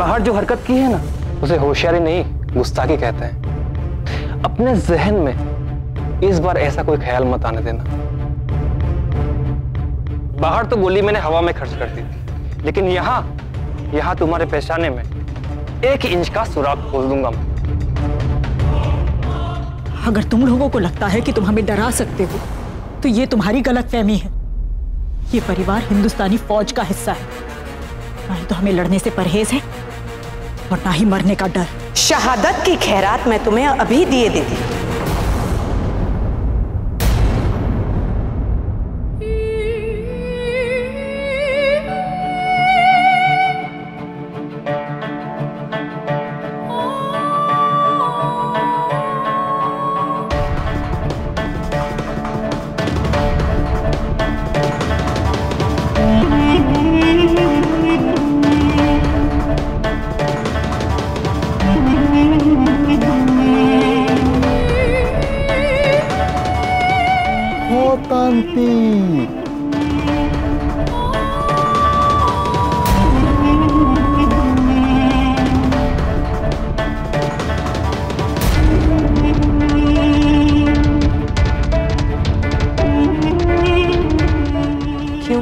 बाहर जो हरकत की है ना, उसे होशियारी नहीं गुस्ताखी कहते हैं। अपने जहन में इस बार ऐसा कोई ख्याल मत आने देना। बाहर तो गोली मैंने हवा में खर्च कर दी थी, लेकिन यहाँ तुम्हारे पेशाने में 1 इंच का सुराख खोल दूंगा मैं। अगर तुम लोगों को लगता है कि तुम हमें डरा सकते हो तो ये तुम्हारी गलतफहमी है। ये परिवार हिंदुस्तानी फौज का हिस्सा है, ना ही तो हमें लड़ने से परहेज है और ना ही मरने का डर। शहादत की खैरात मैं तुम्हें अभी दिए देती। क्यों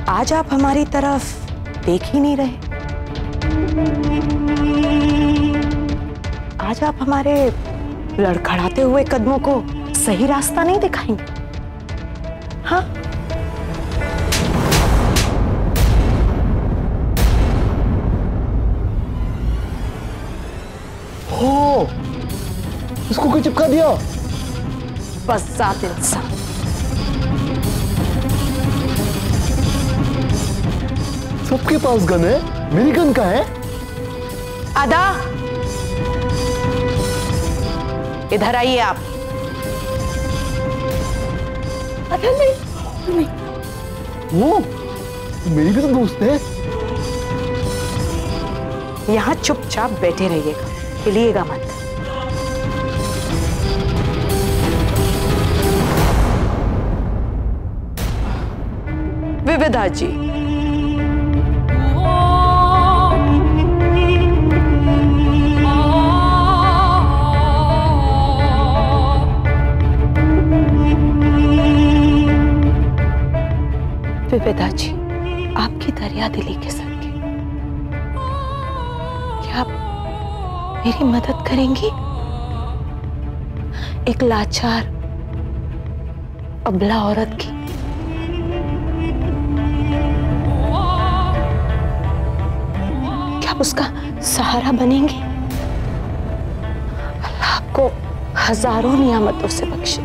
आज आप हमारी तरफ देख ही नहीं रहे? आज आप हमारे लड़खड़ाते हुए कदमों को सही रास्ता नहीं दिखाएंगे? हाँ, हो, इसको कोई चिपका दिया। बस जात इंसान। सबके पास गन है, मेरी गन का है। अदा, इधर आइए आप। अदा नहीं। वो मेरी भी तो दोस्त है। यहां चुपचाप बैठे रहिएगा, हिलिएगा मत। विविधा जी, विविधा जी, आपकी दरिया दिली के सदके क्या आप मेरी मदद करेंगी? एक लाचार अबला औरत की। क्या आप उसका सहारा बनेंगी? अल्लाह आपको हजारों नियामतों से बख्शे।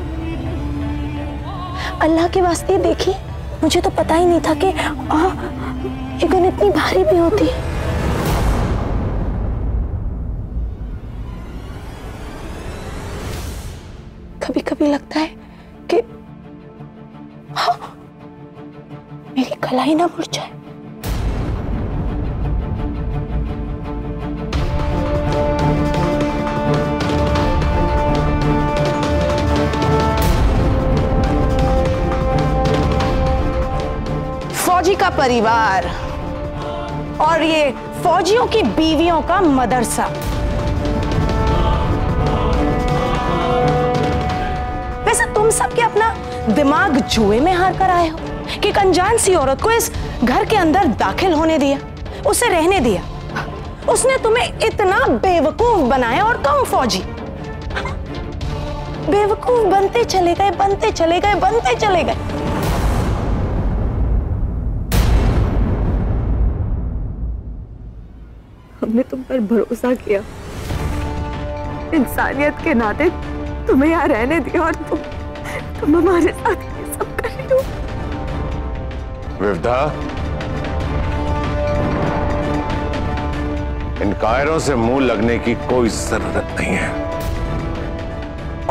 अल्लाह के वास्ते देखिए, मुझे तो पता ही नहीं था कि ये गन इतनी भारी भी होती है। कभी कभी लगता है कि मेरी कलाई ना मुड़ जाए। फौजी का परिवार और ये फौजियों की बीवियों का मदरसा। वैसे तुम सब क्या अपना दिमाग जुए में हार कर आए हो कि एक अनजान सी औरत को इस घर के अंदर दाखिल होने दिया, उसे रहने दिया? उसने तुम्हें इतना बेवकूफ बनाया और तुम फौजी बेवकूफ बनते चले गए, बनते चले गए, बनते चले गए। हमने तुम पर भरोसा किया, इंसानियत के नाते तुम्हें यहाँ रहने दिया और तुम हमारे साथ ये सब कर रही हो। विविधा, इन कायरों से मुंह लगने की कोई जरूरत नहीं है।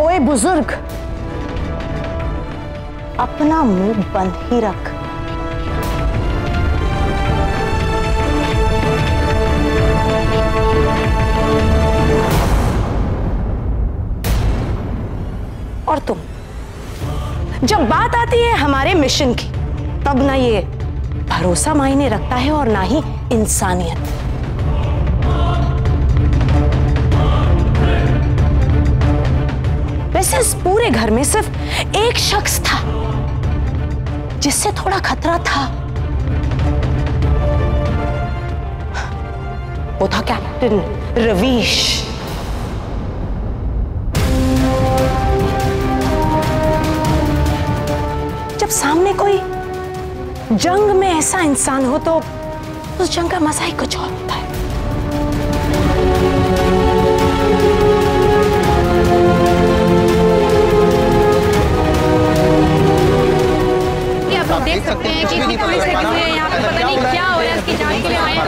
ओए बुजुर्ग, अपना मुंह बंद ही रख। और तुम, जब बात आती है हमारे मिशन की, तब ना ये भरोसा मायने रखता है और ना ही इंसानियत। वैसे इस पूरे घर में सिर्फ एक शख्स था जिससे थोड़ा खतरा था। वो था कैप्टन रवीश। जब सामने कोई जंग में ऐसा इंसान हो तो उस जंग का मजा ही कुछ और होता है। आप देख सकते हैं कि पुलिस लगी हुई है यहाँ पे, पता नहीं क्या हो रहा है, इसकी जांच के लिए आए हैं।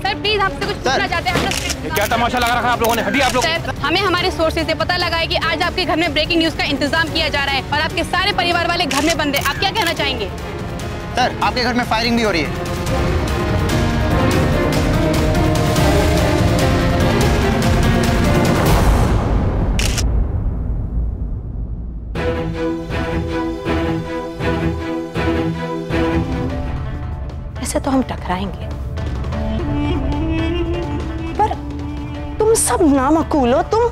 सर प्लीज आपसे कुछ पूछना चाहते हैं। क्या तमाशा लगा रखा है आप लोगों ने? हटिए आप लोग। सर, हमें हमारे सोर्सेज से पता लगा है कि आज आपके घर में ब्रेकिंग न्यूज का इंतजाम किया जा रहा है और आपके सारे परिवार वाले घर में बंद हैं। आप क्या कहना चाहेंगे? सर, आपके घर में फायरिंग भी हो रही है। ऐसे तो हम टकराएंगे, पर तुम सब नामकूल हो, तुम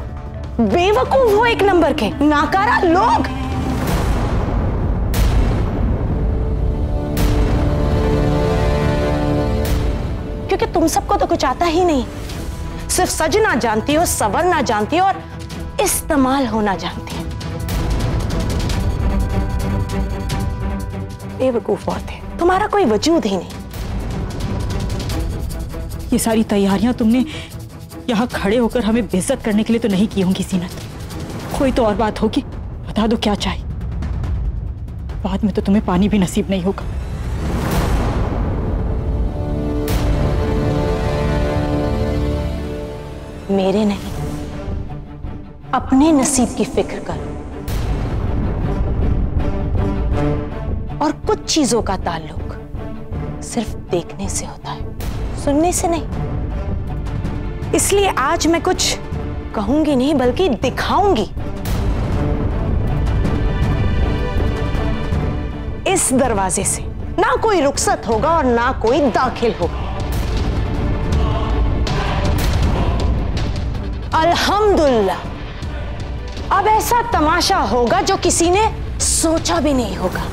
बेवकूफ हो एक नंबर के, नाकारा लोग। क्योंकि तुम सबको तो कुछ आता ही नहीं, सिर्फ सजना जानती हो, संवरना जानती हो और इस्तेमाल होना जानती हो। बेवकूफ बहुत है, तुम्हारा कोई वजूद ही नहीं। ये सारी तैयारियां तुमने यहाँ खड़े होकर हमें बेइज्जत करने के लिए तो नहीं की होंगी जीनत। कोई तो और बात होगी, बता दो क्या चाहिए, बाद में तो तुम्हें पानी भी नसीब नहीं होगा। मेरे नहीं, अपने नसीब की फिक्र करो। और कुछ चीजों का ताल्लुक सिर्फ देखने से होता है, सुनने से नहीं। इसलिए आज मैं कुछ कहूंगी नहीं बल्कि दिखाऊंगी। इस दरवाजे से ना कोई रुखसत होगा और ना कोई दाखिल होगा। अल्हम्दुलिल्लाह, अब ऐसा तमाशा होगा जो किसी ने सोचा भी नहीं होगा।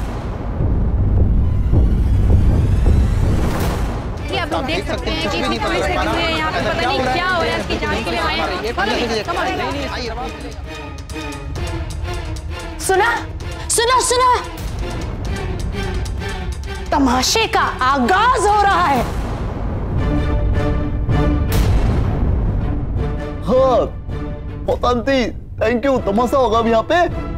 आप लोग देख सकते हैं कि पुलिस लगी हुई है यहाँ पे, पता नहीं क्या हो रहा है, इसकी जांच के लिए आए हैं। सुना सुना सुना, तमाशे का आगाज हो रहा है। हाँ पोतांती, थैंक यू। तमाशा होगा अब यहाँ पे।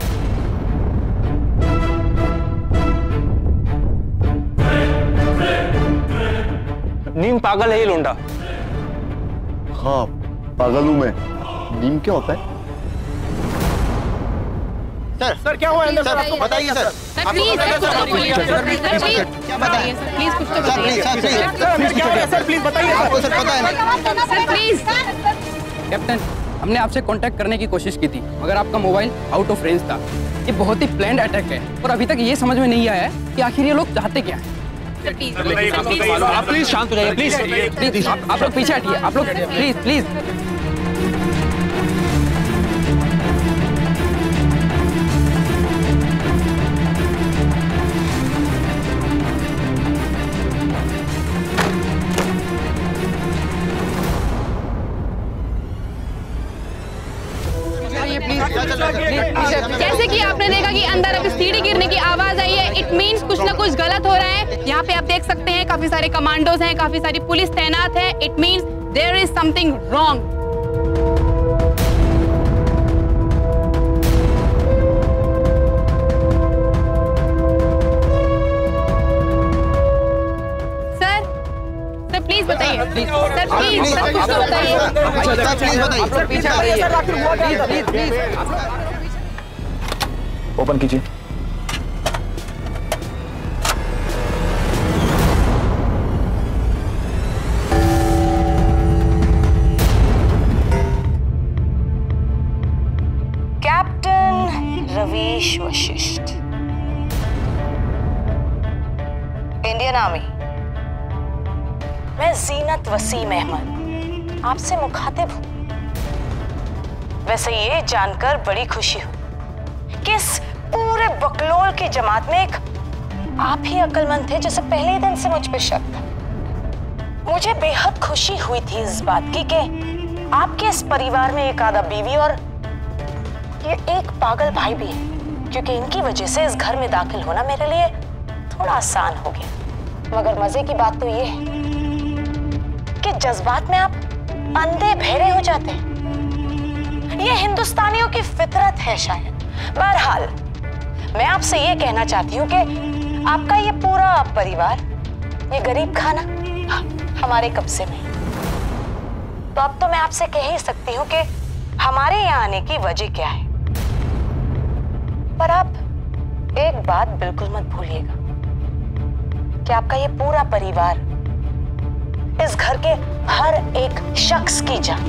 नीम पागल है ये लोंडा। हाँ पागल हूं मैं। नीम क्या होता है? सर क्या हुआ अंदर? सर आपको बताइए सर। प्लीज क्या बताइए सर, प्लीज कुछ तो बताइए सर, प्लीज बताइए। आपको सर पता है सर, प्लीज। कैप्टन, हमने आपसे कांटेक्ट करने की कोशिश की थी मगर आपका मोबाइल आउट ऑफ रेंज था। ये बहुत ही प्लान्ड अटैक है और अभी तक ये समझ में नहीं आया है कि आखिर ये लोग चाहते क्या हैं। आप प्लीज शांत हो जाइए, प्लीज। आप लोग पीछे हटिए, आप लोग प्लीज। जैसे कि आपने देखा कि अंदर अभी सीढ़ी गिरने की आवाज आई है, इट मींस कुछ ना कुछ गलत हो रहा है। यहाँ पे आप देख सकते हैं काफी सारे कमांडोज हैं, काफी सारी पुलिस तैनात है। It means there is something wrong. Sir please बताइए। सर प्लीज, सर कुछ तो बताइए। ओपन कीजिए। Captain Ravish Vashishth, Indian army. मैं जीनत वसीम अहमद आपसे मुखातिब हूं। वैसे ये जानकर बड़ी खुशी हुई कि इस पूरे बकलोल की जमात में एक आप ही अक्लमंद थे जिसे पहले ही दिन से मुझ पे शक था। मुझे बेहद खुशी हुई थी इस बात की कि आपके इस परिवार में एक आधा बीवी और ये एक पागल भाई भी है, क्योंकि इनकी वजह से इस घर में दाखिल होना मेरे लिए थोड़ा आसान हो गया। मगर मजे की बात तो ये है कि जज्बात में आप अंधे बहरे हो जाते हैं। ये हिंदुस्तानियों की फितरत है शायद। बहरहाल मैं आपसे ये कहना चाहती हूँ कि आपका ये पूरा परिवार, ये गरीब खाना हमारे कब्जे में। तो अब तो मैं आपसे कह ही सकती हूँ कि हमारे यहाँ आने की वजह क्या है। पर आप एक बात बिल्कुल मत भूलिएगा कि आपका ये पूरा परिवार इस घर के हर एक शख्स की जान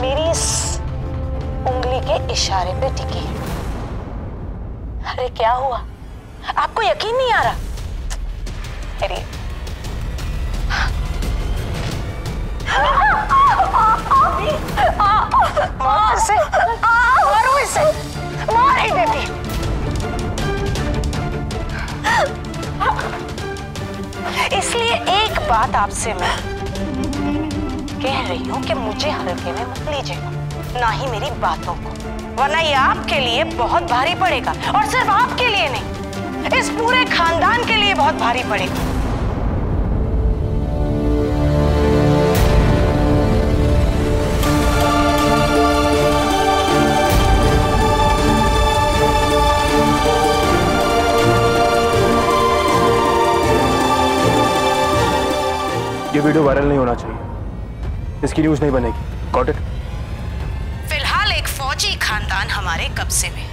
मेरी इस उंगली के इशारे पे टिकी है। अरे क्या हुआ, आपको यकीन नहीं आ रहा? अरे मार इसे, मारो इसे, मार ही देती। इसलिए एक बात आपसे मैं कह रही हूँ कि मुझे हल्के में मत लीजिएगा, ना ही मेरी बातों को, वरना ये आपके लिए बहुत भारी पड़ेगा। और सिर्फ आपके लिए नहीं, इस पूरे खानदान के लिए बहुत भारी पड़ेगा। ये वीडियो वायरल नहीं होना चाहिए, इसकी न्यूज़ नहीं बनेगी। Got it? फिलहाल एक फौजी खानदान हमारे कब्जे में,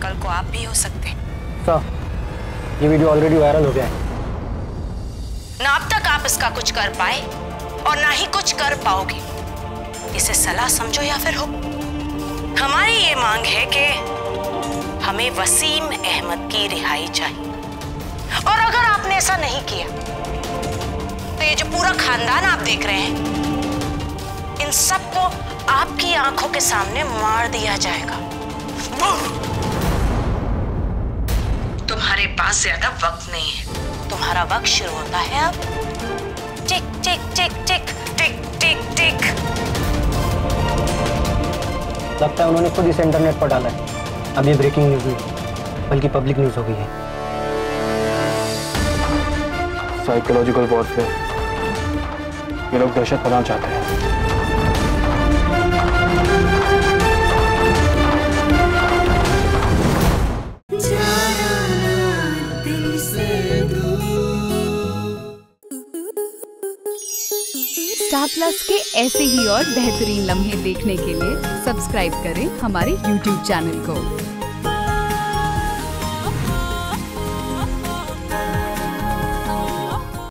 कल को आप भी हो सकते हैं। सर, ये वीडियो ऑलरेडी वायरल हो गया है। ना अब तक आप इसका कुछ कर पाए और ना ही कुछ कर पाओगे। इसे सलाह समझो या फिर हो। हमारी ये मांग है कि हमें वसीम अहमद की रिहाई चाहिए, और अगर आपने ऐसा नहीं किया तो ये जो पूरा खानदान आप देख रहे हैं, इन सबको आपकी आंखों के सामने मार दिया जाएगा। तुम्हारे पास ज्यादा वक्त नहीं है, तुम्हारा वक्त शुरू होता है अब। टिक टिक टिक टिक टिक टिक टिक। लगता है उन्होंने खुद इसे इंटरनेट पर डाला है। अब ये ब्रेकिंग न्यूज नहीं बल्कि पब्लिक न्यूज हो गई है। साइकोलॉजिकल वॉरफेयर, ये लोग दहशत फैलाना चाहते हैं। स्टार प्लस के ऐसे ही और बेहतरीन लम्हे देखने के लिए सब्सक्राइब करें हमारे YouTube चैनल को।